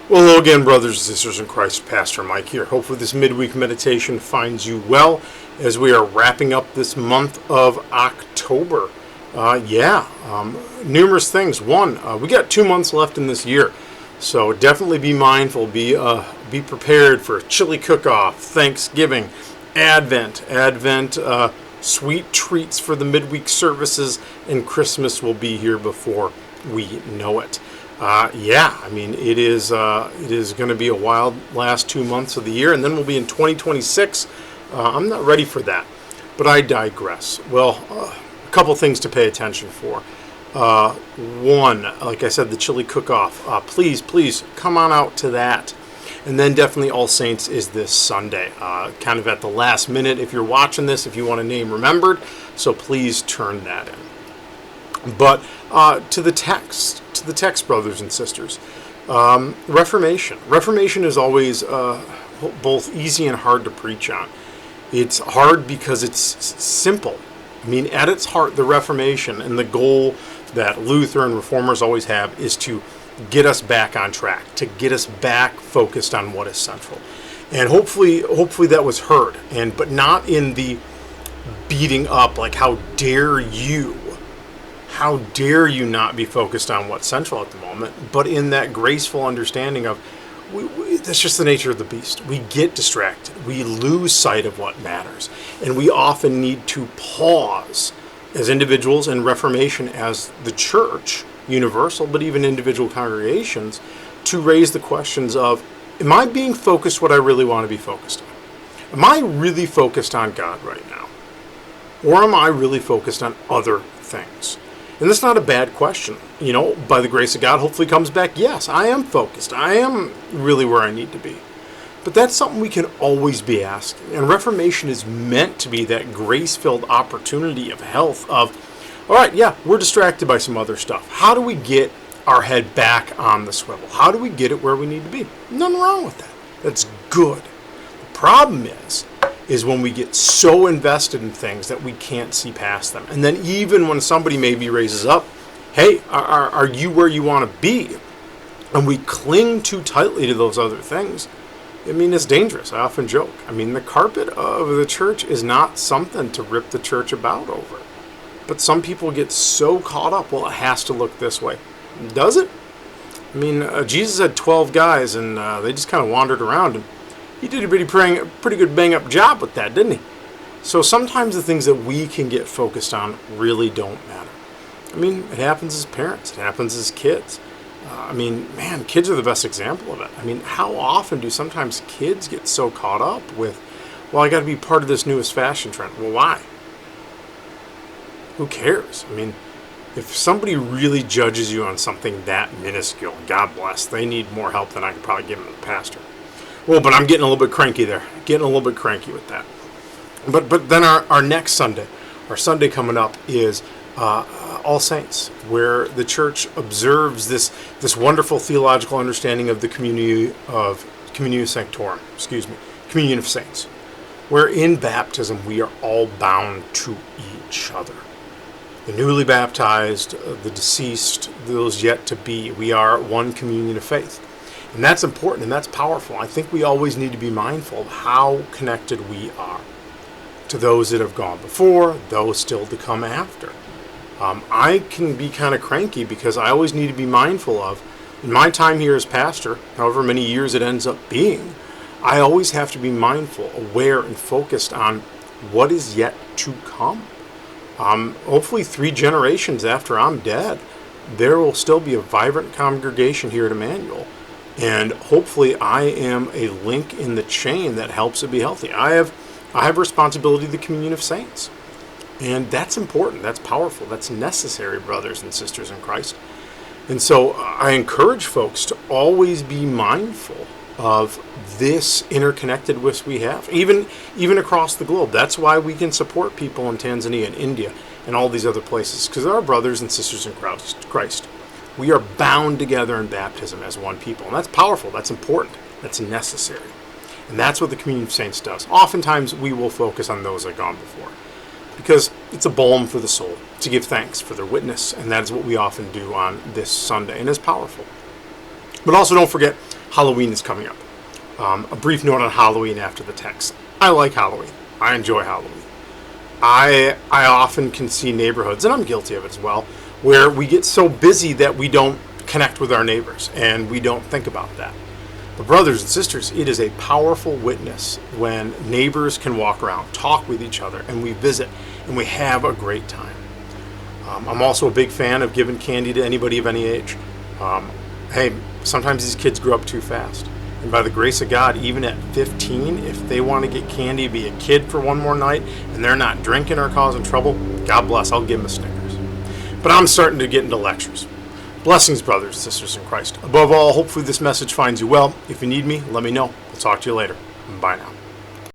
Well, hello again, brothers and sisters in Christ. Pastor Mike here. Hopefully this midweek meditation finds you well as we are wrapping up this month of October. Numerous things. One, we got 2 months left in this year, so definitely be mindful, be prepared for chili cook-off, Thanksgiving, Advent, sweet treats for the midweek services, and Christmas will be here before we know it. It is going to be a wild last 2 months of the year, and then we'll be in 2026. I'm not ready for that, but I digress. Well, a couple things to pay attention for. One, like I said, the chili cook-off. Please come on out to that. And then definitely All Saints is this Sunday, kind of at the last minute. If you're watching this, if you want a name remembered, so please turn that in. But to the text, brothers and sisters. Reformation. Reformation is always both easy and hard to preach on. It's hard because it's simple. I mean, at its heart, the Reformation and the goal that Luther and Reformers always have is to get us back on track, to get us back focused on what is central. And hopefully that was heard, but not in the beating up, like how dare you not be focused on what's central at the moment, but in that graceful understanding of that's just the nature of the beast. We get distracted. We lose sight of what matters. And we often need to pause as individuals, and Reformation as the church, universal, but even individual congregations, to raise the questions of, am I being focused what I really want to be focused on? Am I really focused on God right now? Or am I really focused on other things? And that's not a bad question. By the grace of God, hopefully comes back, yes, I am focused. I am really where I need to be. But that's something we can always be asking. And Reformation is meant to be that grace-filled opportunity of health of, all right, yeah, we're distracted by some other stuff. How do we get our head back on the swivel? How do we get it where we need to be? Nothing wrong with that. That's good. The problem is when we get so invested in things that we can't see past them. And then even when somebody maybe raises up, hey, are you where you want to be? And we cling too tightly to those other things. I mean, it's dangerous. I often joke. I mean, the carpet of the church is not something to rip the church about over. But some people get so caught up, well, it has to look this way. Does it? I mean, Jesus had 12 guys, and they just kind of wandered around, and he did a pretty good bang-up job with that, didn't he? So sometimes the things that we can get focused on really don't matter. I mean, it happens as parents. It happens as kids. Kids are the best example of it. I mean, how often do sometimes kids get so caught up with, well, I got to be part of this newest fashion trend. Well, why? Who cares? I mean, if somebody really judges you on something that minuscule, God bless, they need more help than I could probably give them as a pastor. Well, but I'm getting a little bit cranky there. Getting a little bit cranky with that. But then our next Sunday, our Sunday coming up is All Saints, where the church observes this wonderful theological understanding of the communion of saints, where in baptism we are all bound to each other. The newly baptized, the deceased, those yet to be, we are one communion of faith. And that's important and that's powerful. I think we always need to be mindful of how connected we are to those that have gone before, those still to come after. I can be kind of cranky because I always need to be mindful of, in my time here as pastor, however many years it ends up being, I always have to be mindful, aware, and focused on what is yet to come. Hopefully 3 generations after I'm dead, there will still be a vibrant congregation here at Emmanuel. And hopefully I am a link in the chain that helps it be healthy. I have responsibility to the communion of saints. And that's important. That's powerful. That's necessary, brothers and sisters in Christ. And so I encourage folks to always be mindful of this interconnectedness we have, even across the globe. That's why we can support people in Tanzania and India and all these other places, because they're our brothers and sisters in Christ. We are bound together in baptism as one people. And that's powerful. That's important. That's necessary. And that's what the communion of saints does. Oftentimes we will focus on those that have gone before, because it's a balm for the soul to give thanks for their witness, and that is what we often do on this Sunday, and it's powerful. But also don't forget, Halloween is coming up. A brief note on Halloween after the text. I like Halloween. I enjoy Halloween. I often can see neighborhoods, and I'm guilty of it as well, where we get so busy that we don't connect with our neighbors and we don't think about that. But brothers and sisters, it is a powerful witness when neighbors can walk around, talk with each other, and we visit and we have a great time. I'm also a big fan of giving candy to anybody of any age. Hey, sometimes these kids grow up too fast. And by the grace of God, even at 15, if they want to get candy, be a kid for one more night, and they're not drinking or causing trouble, God bless, I'll give them a Snickers. But I'm starting to get into lectures. Blessings, brothers and sisters in Christ. Above all, hopefully this message finds you well. If you need me, let me know. I'll talk to you later. Bye now.